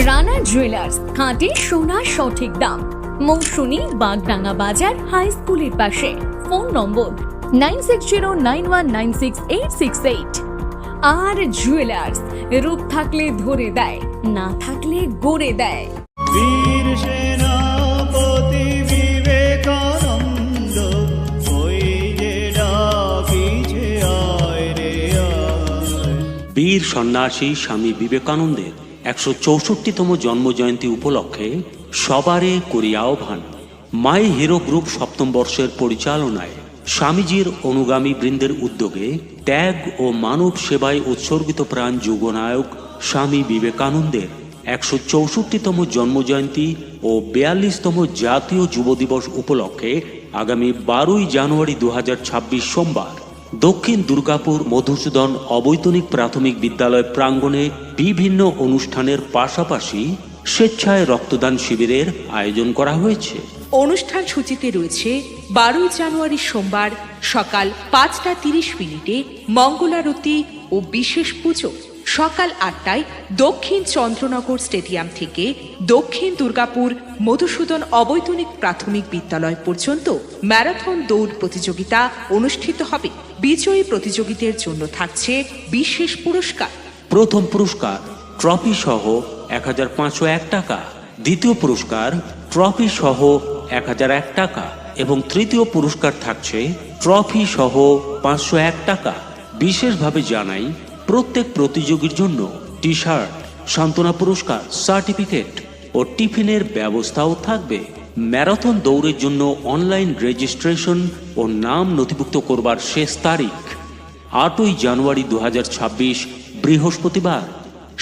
Rana jewellers, খাঁটি সোনা সঠিক দাম। মৌসুমী, বাগডাঙ্গা বাজার, হাই স্কুলের পাশে। ফোন নম্বর 9609196868। আর জুয়েলার্স, রূপ থাকলে ধরে দেয়, না থাকলে গড়ে দেয়। বীর সেনাপতি বিবেকানন্দ, ওই যে ডাকিছে আয় রে আয়। বীর সন্ন্যাসী স্বামী বিবেকানন্দের 164তম জন্মজয়ন্তী উপলক্ষে সবারে করি আহ্বান। মাই হিরো গ্রুপ সপ্তম বর্ষের পরিচালনায় স্বামীজির অনুগামী বৃন্দের উদ্যোগে ত্যাগ ও মানব সেবায় উৎসর্গিত প্রাণ যুগনায়ক স্বামী বিবেকানন্দের 164তম জন্মজয়ন্তী ও 42তম জাতীয় যুব দিবস উপলক্ষে আগামী 12ই জানুয়ারি 2026 সোমবার দক্ষিণ দুর্গাপুর মধুসূদন অবৈতনিক প্রাথমিক বিদ্যালয় প্রাঙ্গণে বিভিন্ন অনুষ্ঠানের পাশাপাশি স্বেচ্ছায় রক্তদান শিবিরের আয়োজন করা হয়েছে। অনুষ্ঠান সূচিতে রয়েছে 12 জানুয়ারি সোমবার সকাল 5:30 মঙ্গলারতি ও বিশেষ পুজো। সকাল 8টায় দক্ষিণ চন্দ্রনগর স্টেডিয়াম থেকে দক্ষিণ দুর্গাপুর মধুসূদন অবৈতনিক প্রাথমিক বিদ্যালয় পর্যন্ত ম্যারাথন দৌড় প্রতিযোগিতা অনুষ্ঠিত হবে। বিজয়ী প্রতিযোগীদের জন্য থাকছে বিশেষ পুরস্কার। প্রথম পুরস্কার ট্রফি সহ 1501 টাকা, দ্বিতীয় পুরস্কার ট্রফি সহ 1001 টাকা এবং তৃতীয় পুরস্কার থাকছে ট্রফি সহ 501 টাকা। বিশেষভাবে জানাই, প্রত্যেক প্রতিযোগীর জন্য টি শার্ট, সান্ত্বনা পুরস্কার, সার্টিফিকেট ও টিফিনের ব্যবস্থাও থাকবে। ম্যারাথন দৌড়ের জন্য অনলাইন রেজিস্ট্রেশন ও নাম নথিভুক্ত করবার শেষ তারিখ 8ই জানুয়ারি 2026 বৃহস্পতিবার।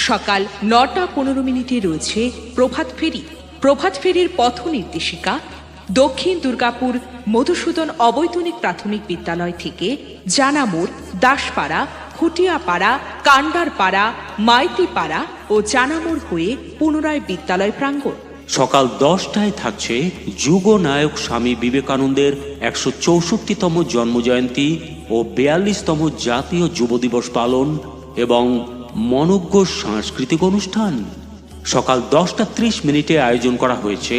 সকাল 9:15 রয়েছে প্রভাত ফেরি। প্রভাত ফেরির পথ নির্দেশিকা দক্ষিণ দুর্গাপুর মধুসূদন অবৈতনিক প্রাথমিক বিদ্যালয় থেকে জানামোড়, দাসপাড়া, খুটিয়াপাড়া, কান্ডারপাড়া, মাইতিপাড়া ও জানামোড় হয়ে পুনরায় বিদ্যালয় প্রাঙ্গণ। সকাল 10টায় থাকছে যুগনায়ক স্বামী বিবেকানন্দের 164তম জন্মজয়ন্তী ও 42তম জাতীয় যুব দিবস পালন এবং মনোজ্ঞ সাংস্কৃতিক অনুষ্ঠান। সকাল 10:30 আয়োজন করা হয়েছে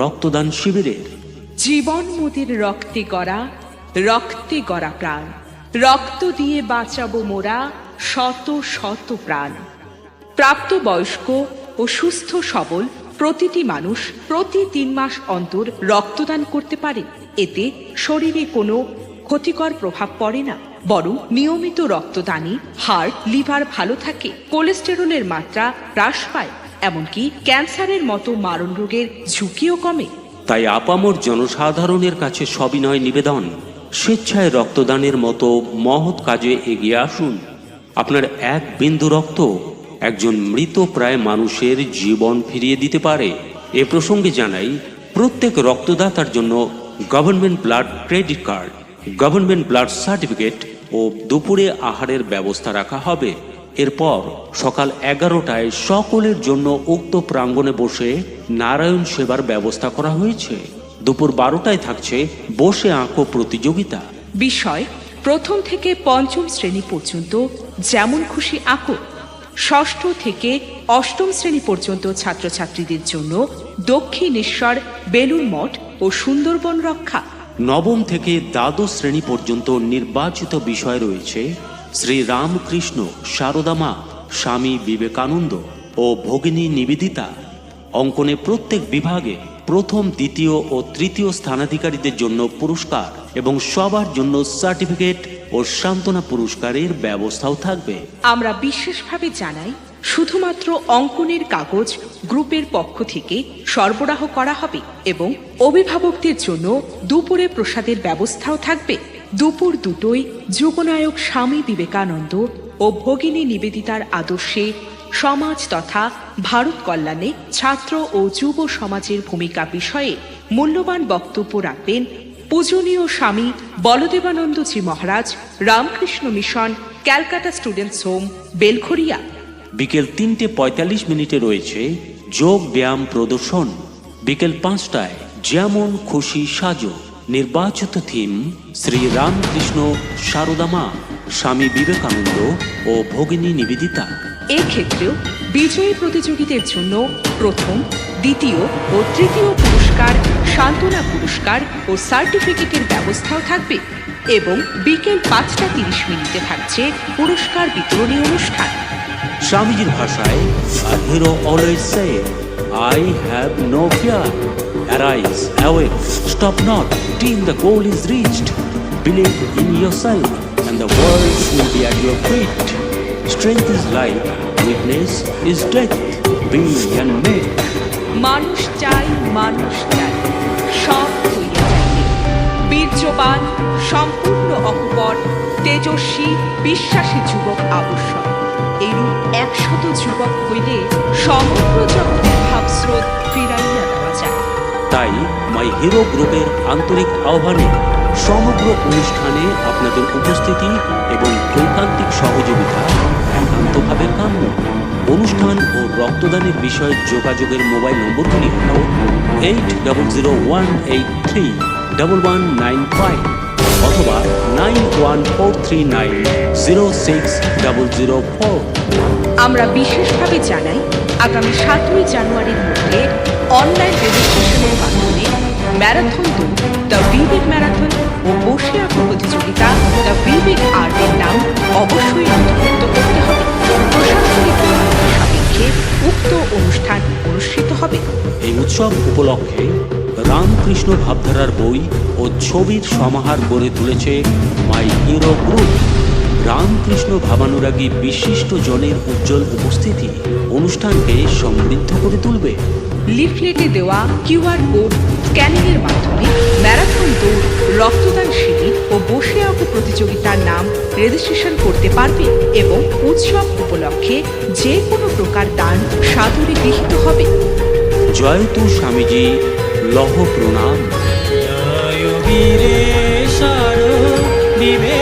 রক্তদান শিবিরের। জীবন মোদের রক্তে গড়া, রক্তে গড়া প্রাণ, রক্ত দিয়ে বাঁচাবো মোরা শত শত প্রাণ। প্রাপ্তবয়স্ক ও সুস্থ সবল প্রতিটি মানুষ প্রতি 3 মাস অন্তর রক্তদান করতে পারে। এতে শরীরে কোনো ক্ষতিকর প্রভাব পড়ে না, বরং নিয়মিত রক্তদানে হার্ট, লিভার ভালো থাকে, কোলেস্টেরলের মাত্রা হ্রাস পায়, এমনকি ক্যান্সারের মতো মারণ রোগের ঝুঁকিও কমে। তাই আপামর জনসাধারণের কাছে সবিনয় নিবেদন, স্বেচ্ছায় রক্তদানের মতো মহৎ কাজে এগিয়ে আসুন। আপনার এক বিন্দু রক্ত একজন মৃত প্রায় মানুষের জীবন ফিরিয়ে দিতে পারে। এ প্রসঙ্গে জানাই, প্রত্যেক রক্তদাতার জন্য government blood credit card, government blood certificate ও দুপুরে আহারের ব্যবস্থা রাখা হবে। এরপর সকাল 11টায় সকলের জন্য উক্ত প্রাঙ্গণে বসে নারায়ণ সেবার ব্যবস্থা করা হয়েছে। দুপুর 12টায় থাকছে বসে আঁকো প্রতিযোগিতা। বিষয় প্রথম থেকে পঞ্চম শ্রেণী পর্যন্ত যেমন খুশি আঁকো। ষষ্ঠ থেকে অষ্টম শ্রেণী পর্যন্ত ছাত্রছাত্রীদের জন্য দক্ষিণেশ্বর, বেলুড় মঠ ও সুন্দরবন রক্ষা। নবম থেকে দ্বাদশ শ্রেণী পর্যন্ত নির্বাচিত বিষয় রয়েছে শ্রী রামকৃষ্ণ, সারদা মা, স্বামী বিবেকানন্দ ও ভগিনী নিবেদিতা। অঙ্কনে প্রত্যেক বিভাগে প্রথম, দ্বিতীয় ও তৃতীয় স্থানাধিকারীদের জন্য পুরস্কার এবং সবার জন্য সার্টিফিকেট ও সান্ত্বনা পুরস্কারের ব্যবস্থাও থাকবে। আমরা বিশেষভাবে জানাই, শুধুমাত্র অঙ্কনের কাগজ গ্রুপের পক্ষ থেকে সরবরাহ করা হবে এবং অভিভাবকদের জন্য দুপুরে প্রসাদের ব্যবস্থাও থাকবে। দুপুর 2টোয় যুগনায়ক স্বামী বিবেকানন্দ ও ভগিনী নিবেদিতার আদর্শে সমাজ তথা ভারত কল্যাণে ছাত্র ও যুব সমাজের ভূমিকা বিষয়ে মূল্যবান বক্তব্য রাখবেন পূজনীয় Swami Baladevanandaji Maharaj, Ramakrishna mission, Calcutta students home, Belgharia. বিকেল 3:45 রয়েছে যোগ ব্যায়াম প্রদর্শন। বিকেল 5টায় যেমন খুশি সাজো। নির্বাচিত থিম শ্রী রামকৃষ্ণ, সারদা মা, স্বামী বিবেকানন্দ ও ভগিনী নিবেদিতা। এক্ষেত্রেও বিজয়ী প্রতিযোগীদের জন্য প্রথম, দ্বিতীয় ও তৃতীয় পুরস্কার, সান্ত্বনা পুরস্কার ও সার্টিফিকেটের ব্যবস্থাও থাকবে এবং বিকেল 5:30 থাকছে পুরস্কার বিতরণী অনুষ্ঠান। স্বামীজির ভাষায় a hero always say, I have no fear. Arise, awake, stop not till the goal is reached. Believe in yourself and the world will be at your feet. Strength is life, weakness is death. Be and make. মানুষ চাই, সব হইয়া যাইবে। বীর্যবান, সম্পূর্ণ অকপট, তেজস্বী, বিশ্বাসী যুবক আবশ্যক। এইরূপ 100 যুবক হইলে সমগ্র জগতের ভাবস্রোত ফিরাইয়া দেওয়া যায়। তাই মাই হিরো গ্রুপের আন্তরিক আহ্বানে সমগ্র অনুষ্ঠানে আপনাদের উপস্থিতি এবং ঐকান্তিক সহযোগিতা একান্তভাবে কাম্য। অনুষ্ঠান ও রক্তদানের বিষয়ে যোগাযোগের মোবাইল নম্বরগুলি হল 8001831195 অথবা 9143906004। আমরা বিশেষভাবে জানাই, আগামী 7ই জানুয়ারির মধ্যে অনলাইন রেজিস্ট্রেশনের মাধ্যমে ম্যারাথন দৌড় দ্য বিবেক ম্যারাথন ও বসে আঁকো প্রতিযোগিতা দ্য বিবেক আর্টের নাম অবশ্যই নথিভুক্ত করতে হবে। প্রশাসনিক অনুমতি সাপেক্ষে উক্ত অনুষ্ঠান অনুষ্ঠিত হবে। এই উৎসব উপলক্ষে রামকৃষ্ণ ভাবধারার বই ও ছবির সমাহার গড়ে তুলেছে মাই হিরো গ্রুপ। রামকৃষ্ণ ভাবানুরাগী বিশিষ্ট জনের উজ্জ্বল উপস্থিতি অনুষ্ঠানকে সমৃদ্ধ করে তুলবে। লিফলেটে দেওয়া কিউআর কোড স্ক্যানিংয়ের মাধ্যমে ম্যারাথন দৌড়, রক্তদান শিবির ও বসে আঁকো প্রতিযোগিতার নাম রেজিস্ট্রেশন করতে পারবে এবং উৎসব উপলক্ষে যে কোনো প্রকার দান সাদরে গৃহীত হবে। জয়তু স্বামীজি, লহ প্রণাম। জয় বীরেশ্বর বিবেক